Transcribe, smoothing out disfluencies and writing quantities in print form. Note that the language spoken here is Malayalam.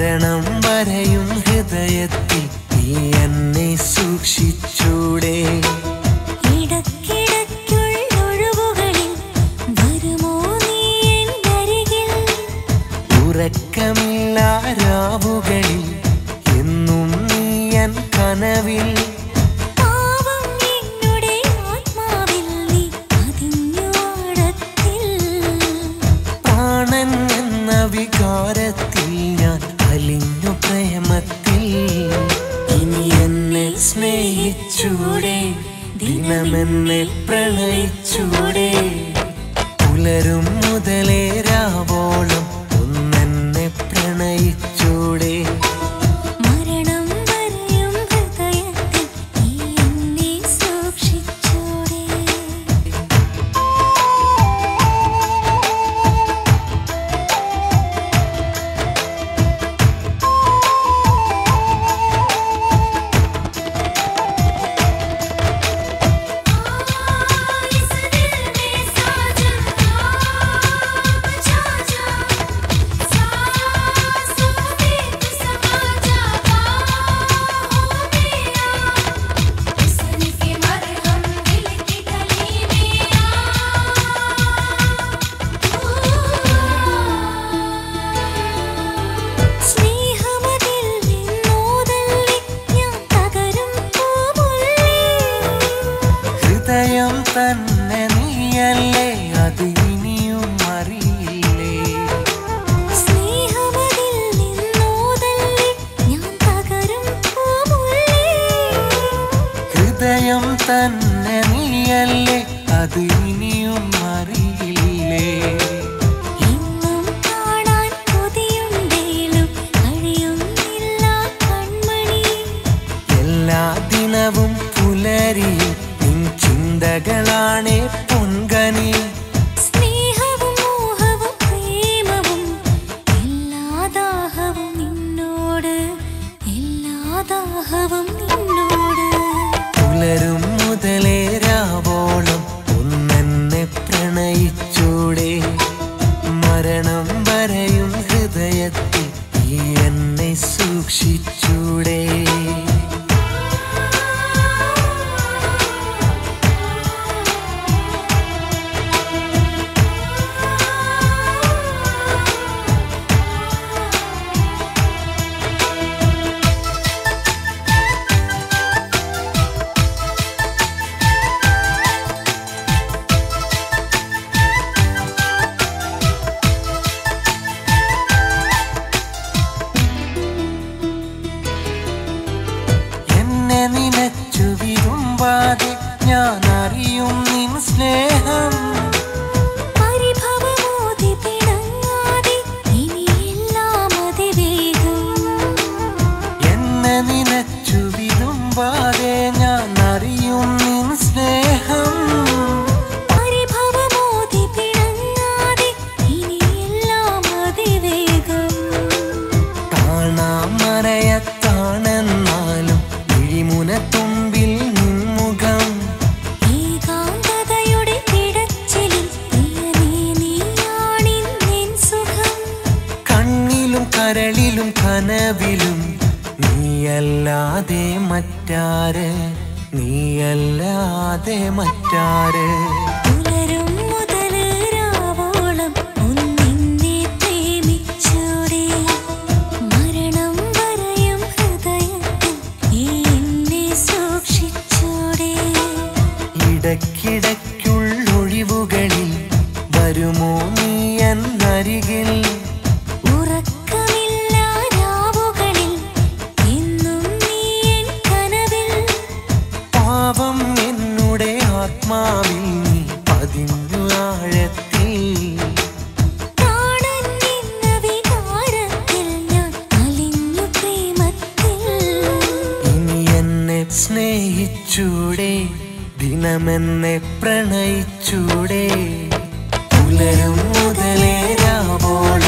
മരണം വരെയും ഹൃദയത്തിൽ നീ എന്നെ സൂക്ഷിച്ചൂടെ? ഉറക്കമില്ലാ രാവുകളിൽ എന്നും നീ എൻ കനവിൽ. പ്രാണൻ എന്ന വികാരത്തിൽ ഞാൻ അലിഞ്ഞു പ്രേമത്തിൽ. ഇനി എന്നെ സ്നേഹിച്ചൂടെ, ദിനമെന്നെ പ്രണയിച്ചൂടെ? പുലരും മുതലേ രാവോളം ഒന്നെന്നെ പ്രണയിച്ചൂടെ? മരണം വരെയും ഹൃദയത്തിൽ നീ എന്നെ സൂക്ഷിച്ചൂടെ? ഹൃദയം തന്നെ നീയല്ലേ, അത് ഇനിയും അറിയില്ലേ? സ്നേഹമതിൽ നിന്നോതല്ലേ ഞാൻ തകരും പൂമുല്ലേ? ഹൃദയം തന്നെ നീയല്ലേ, അത് ഇനിയും അറിയില്ലേ? ഇന്നും കാണാൻ കൊതിയുണ്ടേലും കഴിയുന്നില്ല കൺമണി. എല്ലാ ദിനവും പുലരിയിൽ നിൻ ചിന്തകളാണേ പൊൻകനി. സ്നേഹവും മോഹവും പ്രേമവും എല്ലാ ദാഹവും നിന്നോട്, എല്ലാ ദാഹവും നിന്നോട്. പുലരും മുതലേ രാവോളം ഒന്നെന്നെ പ്രണയിച്ചൂടെ? മരണം വരെയും ഹൃദയത്തിൽ നീ എന്നെ സൂക്ഷിച്ചൂടെ? എന്നെ നിനച്ചു വിരുമ്പാതെ ഞാൻ അറിയും നിൻ സ്നേഹം. പരിഭവമോതി പിണങ്ങാതെ ഇനിയെല്ലാം അതിവേഗം. എന്നെ നിനച്ചു വിരുമ്പാതെ ഞാൻ അറിയും നിൻ സ്നേഹം. പരിഭവമോതി പിണങ്ങാതെ ഇനിയെല്ലാം അതിവേഗം. കാണാമറയത്താണെന്നാലും വിഴിമുനത്തുമ്പിൽ നിൻമുഖം. ഏകാന്തതയുടെ കിടച്ചിലിൽ പ്രിയനേ നീയാണിന്നെൻ സുഖം. കണ്ണിലും കരളിലും കനവിലും നീയല്ലാതെ മറ്റാര്, നീയല്ലാതെ മറ്റാര്? പുലരും മുതൽ രാവോളം ഒന്നിന്നെ പ്രേമിച്ചൂടെ? മരണം വരെയും ഹൃദയത്തിൽ നീ എന്നെ സൂക്ഷിച്ചൂടെ? ഇടയ്ക്കിടയ്ക്കുള്ളൊഴിവുകളിൽ വരുമോ നീ എന്നരികിൽ? ഉറക്കമില്ല രാവുകളിൽ എന്നും നീ എൻ കനവിൽ. പാവം എന്നുടെ ആത്മാവിൽ നീ പതിഞ്ഞു ആഴത്തിൽ. പ്രാണൻ എന്ന വികാരത്തിൽ ഞാൻ അലിഞ്ഞു പ്രേമത്തിൽ. ഇനി എന്നെ സ്നേഹിച്ചൂടെ, ദിനമെന്നെ പ്രണയിച്ചൂടെ? പുലരും മുതലേ രാവോളം